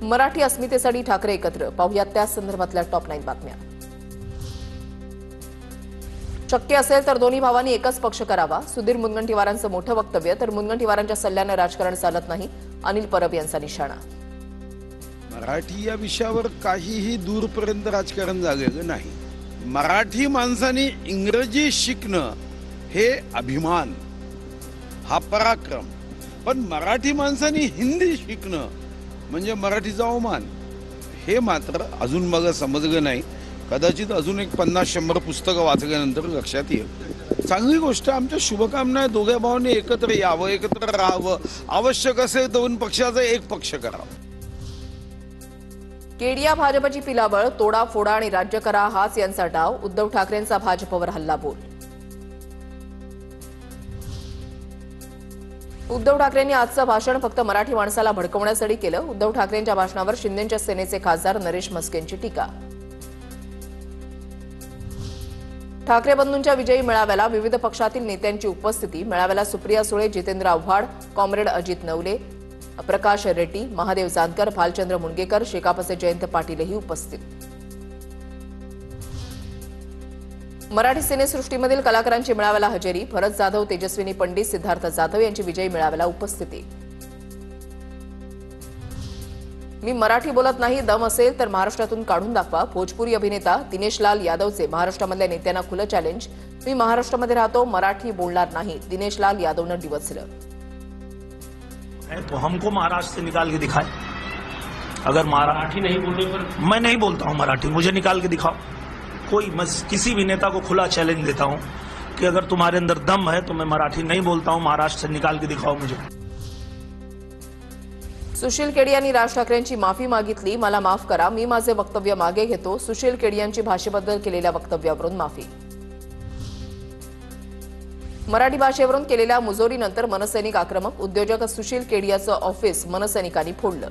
मराठी अस्मितेसाठी ठाकरे एकत्र, पाहुयात त्या संदर्भातल्या टॉप 9 बातम्या। शक्य असेल तर दोन्ही भावांनी एकच पक्ष करावा, सुधीर मुनगंटीवारांचं मोठं वक्तव्य। तर मुनगंटीवारांच्या सल्ल्याने राजकारण चालत नाही, अनिल परब यांचा निशाणा। मराठी या विषयावर काहीही दूरपर्यंत राजकारण झालेलं नाही। मराठी माणसाने इंग्रजी शिकणं हे अभिमान, हा पराक्रम, पण मराठी माणसाने हिंदी शिकणं म्हणजे मराठीचा अवमान, हे मात्र अजून मला समजलं नाही। कदाचित अजून एक 50-100 पुस्तकं वाचल्यानंतर लक्षात येईल। चांगली गोष्ट, आमच्या शुभकामना आहे। दोघे भावांनी एकत्र यावं, एकत्र राहावं, आवश्यक असेल दोन पक्षाचा एक पक्ष करावा। केडिया भाजपची पिलाबळ, तोडा फोडा आणि राज्य करा हाच यांचा डाव। उद्धव ठाकरेंचा भाजपवर हल्लाबोल। उद्धव ठाकरेंनी आजचं भाषण फक्त मराठी माणसाला भडकवण्यासाठी केलं। उद्धव ठाकरेंच्या भाषणावर शिंदेच्या सेनेचे खासदार नरेश म्हस्केंची टीका। ठाकरे बंधूंच्या विजयी मेळाव्याला विविध पक्षातील नेत्यांची उपस्थिती। मेळाव्याला सुप्रिया सुळे, जितेंद्र आव्हाड, कॉम्रेड अजित नवले, प्रकाश रेड्डी, महादेव जानकर, भालचंद्र मुणगेकर, शेकापचे जयंत पाटीलही उपस्थित। मराठी सिनेसृष्टीमधील कलाकारांची मेळाव्याला हजेरी। भरत जाधव, तेजस्विनी पंडित, सिद्धार्थ जाधव यांची विजयी मेळाव्याला उपस्थिती। मी मराठी बोलत नाही, दम असेल तर महाराष्ट्रातून काढून दाखवा। भोजपुरी अभिनेता दिनेश लाल यादवचे महाराष्ट्रामधल्या नेत्यांना खुलं चॅलेंज। मी महाराष्ट्रामध्ये राहतो, मराठी बोलणार नाही, दिनेश लाल यादवनं डिवचलं। तो हमको महाराष्ट्र से निकाल के दिखाए। अगर मराठी नहीं बोलने पर मैं नहीं बोलता हूं मराठी, मुझे निकाल के दिखाओ। कोई मैं किसी भी नेता को खुला चैलेंज देता हूं कि अगर तुम्हारे अंदर दम है तो मैं मराठी नहीं बोलता हूं, महाराष्ट्र से निकाल के दिखाओ मुझे। सुशील केडी यांनी राज ठाकरेंची माफी मागितली। मला माफ करा, मी माझे वक्तव्य मागे घेतो। सुशील केडी यांची भाषेबद्दल केलेल्या वक्तव्यावरून माफी। मराठी भाषेवरून केलेल्या मुजोरीनंतर मनसैनिक आक्रमक। उद्योजक सुशील केडियाचं ऑफिस मनसैनिकांनी फोडलं।